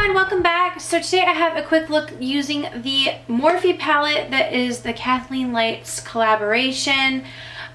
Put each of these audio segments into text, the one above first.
everyone, welcome back. So today I have a quick look using the Morphe palette that is the KathleenLights collaboration.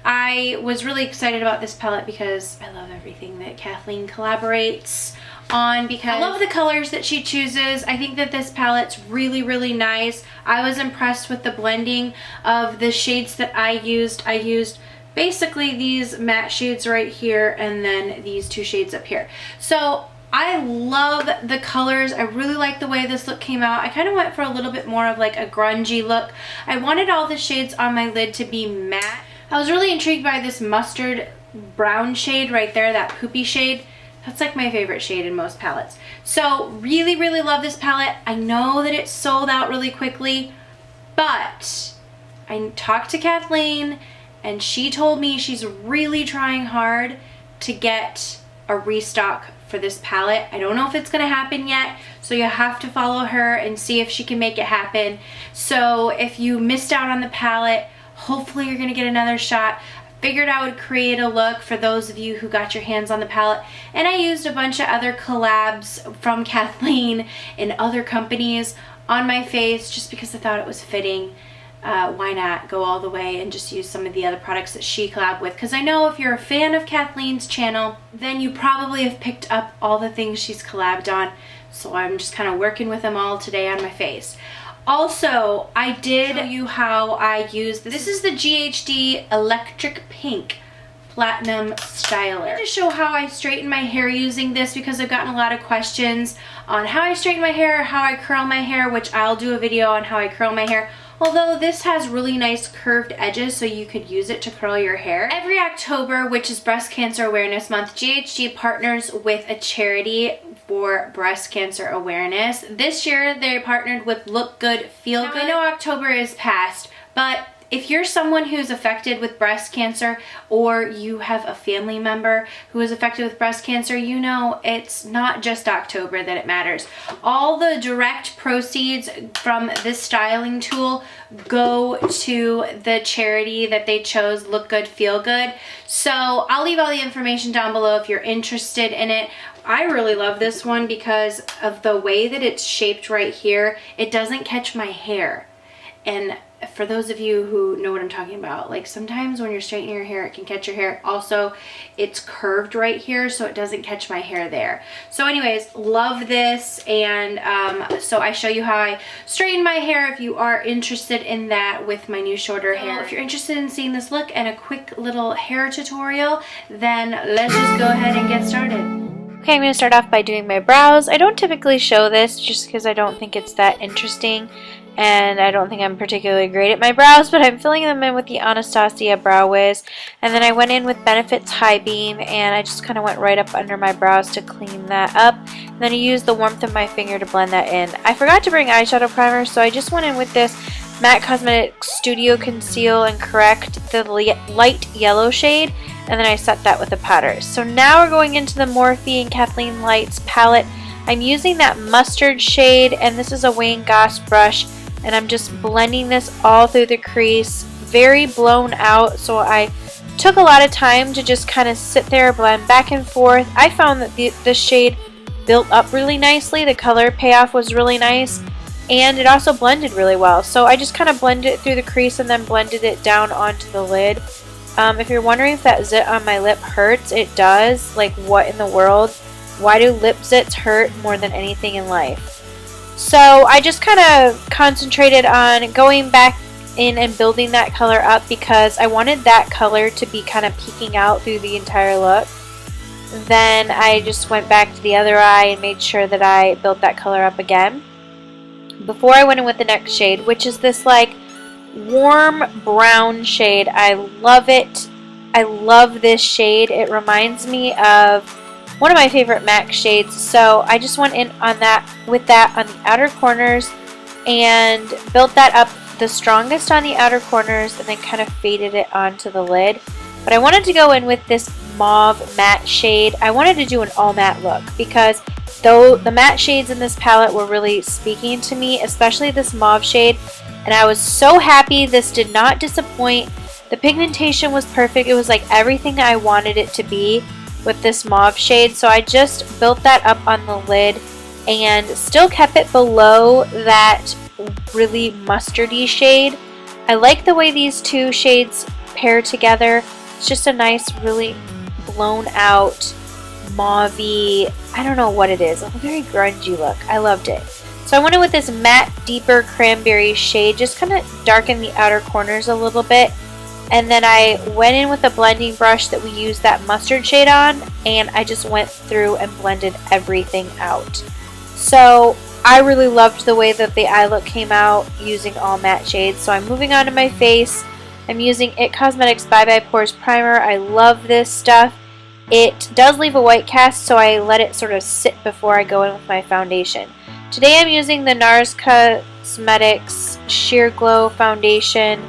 I was really excited about this palette because I love everything that Kathleen collaborates on because I love the colors that she chooses. I think that this palette's really, really nice. I was impressed with the blending of the shades that I used. I used basically these matte shades right here and then these two shades up here. So I love the colors. I really like the way this look came out. I kind of went for a little bit more of like a grungy look. I wanted all the shades on my lid to be matte. I was really intrigued by this mustard brown shade right there, that poopy shade. That's like my favorite shade in most palettes. So really, really love this palette. I know that it sold out really quickly, but I talked to Kathleen and she told me she's really trying hard to get a restock for this palette. I don't know if it's gonna happen yet, so you have to follow her and see if she can make it happen. So if you missed out on the palette, hopefully you're gonna get another shot. I figured I would create a look for those of you who got your hands on the palette, and I used a bunch of other collabs from Kathleen and other companies on my face just because I thought it was fitting. Why not go all the way and just use some of the other products that she collabed with? Because I know if you're a fan of Kathleen's channel, then you probably have picked up all the things she's collabed on. So I'm just kind of working with them all today on my face. Also, I did show you how I use this is the GHD Electric Pink Platinum Styler. To show how I straighten my hair using this because I've gotten a lot of questions on how I straighten my hair, how I curl my hair, which I'll do a video on how I curl my hair. Although this has really nice curved edges, so you could use it to curl your hair. Every October, which is Breast Cancer Awareness Month, GHD partners with a charity for breast cancer awareness. This year, they partnered with Look Good, Feel Good. I know October is past, but if you're someone who's affected with breast cancer or you have a family member who is affected with breast cancer, you know it's not just October that it matters. All the direct proceeds from this styling tool go to the charity that they chose, Look Good, Feel Good. So I'll leave all the information down below if you're interested in it. I really love this one because of the way that it's shaped right here. It doesn't catch my hair. And for those of you who know what I'm talking about, like sometimes when you're straightening your hair, it can catch your hair. Also, it's curved right here, so it doesn't catch my hair there. So anyways, love this. And so I show you how I straighten my hair if you are interested in that with my new shorter hair. If you're interested in seeing this look and a quick little hair tutorial, then let's just go ahead and get started. Okay, I'm going to start off by doing my brows. I don't typically show this just because I don't think it's that interesting. And I don't think I'm particularly great at my brows, but I'm filling them in with the Anastasia Brow Wiz. And then I went in with Benefit's High Beam, and I just kind of went right up under my brows to clean that up. And then I used the warmth of my finger to blend that in. I forgot to bring eyeshadow primer, so I just went in with this MAC Cosmetics Studio Conceal and Correct, the light yellow shade, and then I set that with a powder. So now we're going into the Morphe and KathleenLights palette. I'm using that mustard shade, and this is a Wayne Goss brush. And I'm just blending this all through the crease, very blown out, so I took a lot of time to just kind of sit there, blend back and forth. I found that the shade built up really nicely, the color payoff was really nice, and it also blended really well. So I just kind of blended it through the crease and then blended it down onto the lid. If you're wondering if that zit on my lip hurts, it does. Like, what in the world? Why do lip zits hurt more than anything in life? So I just kind of concentrated on going back in and building that color up because I wanted that color to be kind of peeking out through the entire look. Then I just went back to the other eye and made sure that I built that color up again. Before I went in with the next shade, which is this like warm brown shade. I love it. I love this shade. It reminds me of one of my favorite MAC shades, so I just went in on that with that on the outer corners and built that up the strongest on the outer corners and then kind of faded it onto the lid. But I wanted to go in with this mauve matte shade. I wanted to do an all matte look because though the matte shades in this palette were really speaking to me, especially this mauve shade, and I was so happy this did not disappoint. The pigmentation was perfect. It was like everything I wanted it to be with this mauve shade. So I just built that up on the lid and still kept it below that really mustardy shade. I like the way these two shades pair together. It's just a nice, really blown out mauve-y, I don't know what it is, a very grungy look. I loved it. So I went in with this matte, deeper cranberry shade, just kind of darken the outer corners a little bit. And then I went in with a blending brush that we used that mustard shade on, and I just went through and blended everything out. So I really loved the way that the eye look came out using all matte shades. So I'm moving on to my face. I'm using IT Cosmetics Bye Bye Pores Primer. I love this stuff. It does leave a white cast, so I let it sort of sit before I go in with my foundation. Today I'm using the NARS Cosmetics Sheer Glow Foundation.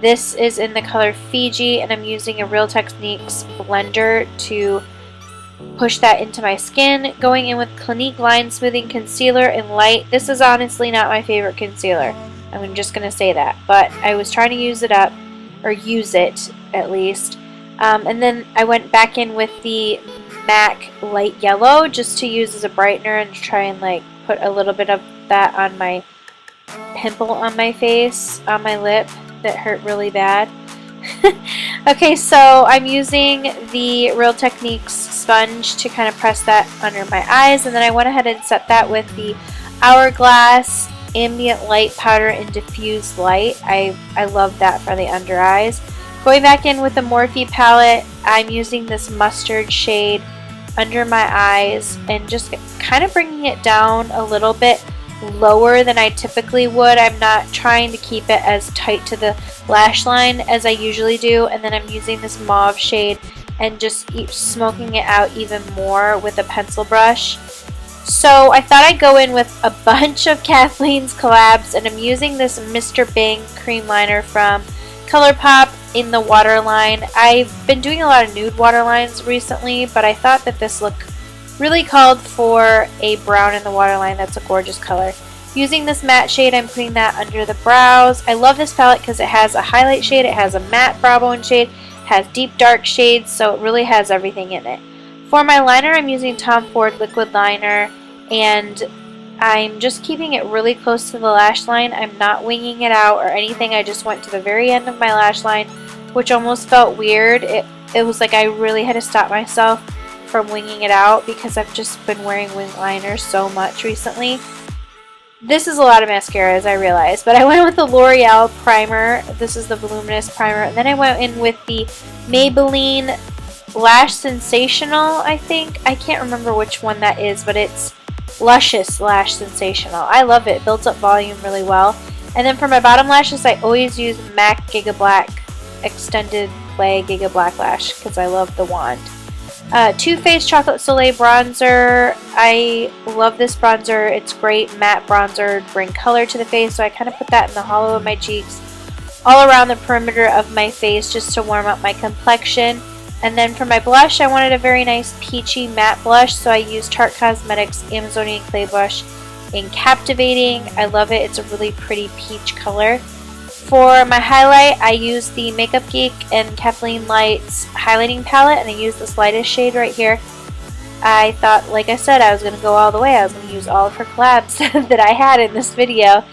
This is in the color Fiji, and I'm using a Real Techniques blender to push that into my skin. Going in with Clinique Line Smoothing Concealer in Light. This is honestly not my favorite concealer. I'm just going to say that. But I was trying to use it up, or use it at least. And then I went back in with the MAC Light Yellow just to use as a brightener and try and like put a little bit of that on my pimple on my face, on my lip that hurt really bad. Okay, so I'm using the Real Techniques sponge to kind of press that under my eyes, and then I went ahead and set that with the Hourglass Ambient Light Powder in Diffused Light. I love that for the under eyes. Going back in with the Morphe palette, I'm using this mustard shade under my eyes and just kind of bringing it down a little bit lower than I typically would. I'm not trying to keep it as tight to the lash line as I usually do, and then I'm using this mauve shade and just smoking it out even more with a pencil brush. So I thought I'd go in with a bunch of Kathleen's collabs, and I'm using this Mr. Bing cream liner from Colourpop in the waterline. I've been doing a lot of nude waterlines recently, but I thought that this look really called for a brown in the waterline. That's a gorgeous color. Using this matte shade, I'm putting that under the brows. I love this palette because it has a highlight shade, it has a matte brow bone shade, it has deep dark shades, so it really has everything in it. For my liner, I'm using Tom Ford liquid liner, and I'm just keeping it really close to the lash line. I'm not winging it out or anything. I just went to the very end of my lash line, which almost felt weird. It was like I really had to stop myself from winging it out because I've just been wearing wing liners so much recently. This is a lot of mascara, as I realized, but I went with the L'Oreal primer. This is the Voluminous primer, and then I went in with the Maybelline Lash Sensational, I think. I can't remember which one that is, but it's Luscious Lash Sensational. I love it. It builds up volume really well. And then for my bottom lashes, I always use MAC Giga Black Extended Play Giga Black Lash because I love the wand. Too Faced Chocolate Soleil Bronzer. I love this bronzer. It's great matte bronzer to bring color to the face, so I kind of put that in the hollow of my cheeks, all around the perimeter of my face just to warm up my complexion. And then for my blush, I wanted a very nice peachy matte blush, so I used Tarte Cosmetics Amazonian Clay Blush in Captivating. I love it. It's a really pretty peach color. For my highlight, I used the Makeup Geek and KathleenLights highlighting palette, and I used this lightest shade right here. I thought, like I said, I was going to go all the way. I was going to use all of her collabs that I had in this video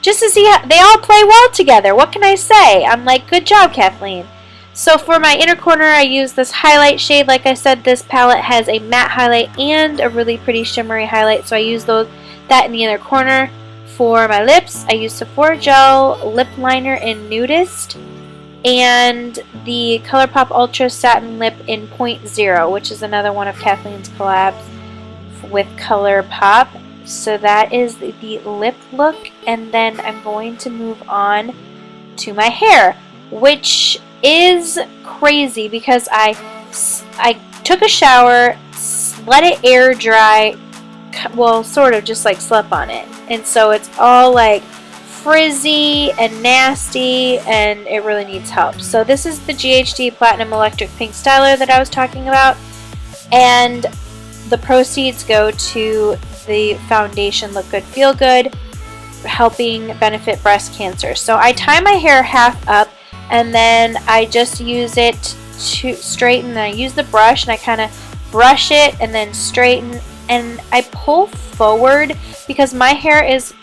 just to see how they all play well together. What can I say? I'm like, good job, Kathleen. So for my inner corner, I used this highlight shade. Like I said, this palette has a matte highlight and a really pretty shimmery highlight, so I used that in the inner corner. For my lips, I used Sephora Gel Lip Liner in Nudist and the Colourpop Ultra Satin Lip in 0.0, which is another one of Kathleen's collabs with Colourpop. So that is the lip look, and then I'm going to move on to my hair, which is crazy because I took a shower, let it air dry, well, sort of just like slept on it, and so it's all like frizzy and nasty, and it really needs help. So this is the GHD Platinum Electric Pink Styler that I was talking about, and the proceeds go to the foundation Look Good Feel Good, helping benefit breast cancer. So I tie my hair half up, and then I just use it to straighten. I use the brush and I kind of brush it and then straighten and I pull forward because my hair is,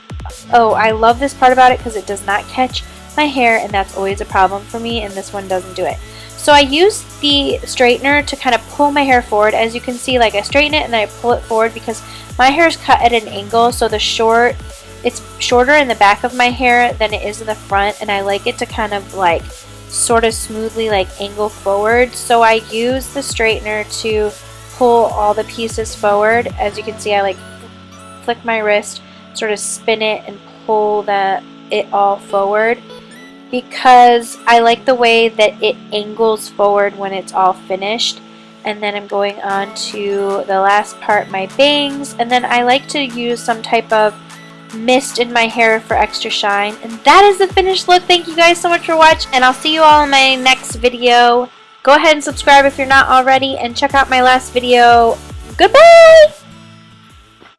oh, I love this part about it because it does not catch my hair, and that's always a problem for me, and this one doesn't do it. So I use the straightener to kind of pull my hair forward. As you can see, like I straighten it and then I pull it forward because my hair is cut at an angle, so it's shorter in the back of my hair than it is in the front, and I like it to kind of like sort of smoothly like angle forward. So I use the straightener to pull all the pieces forward. As you can see, I like flick my wrist, sort of spin it and pull it all forward because I like the way that it angles forward when it's all finished. And then I'm going on to the last part, my bangs, and then I like to use some type of mist in my hair for extra shine. And that is the finished look. Thank you guys so much for watching, and I'll see you all in my next video. Go ahead and subscribe if you're not already, and check out my last video. Goodbye!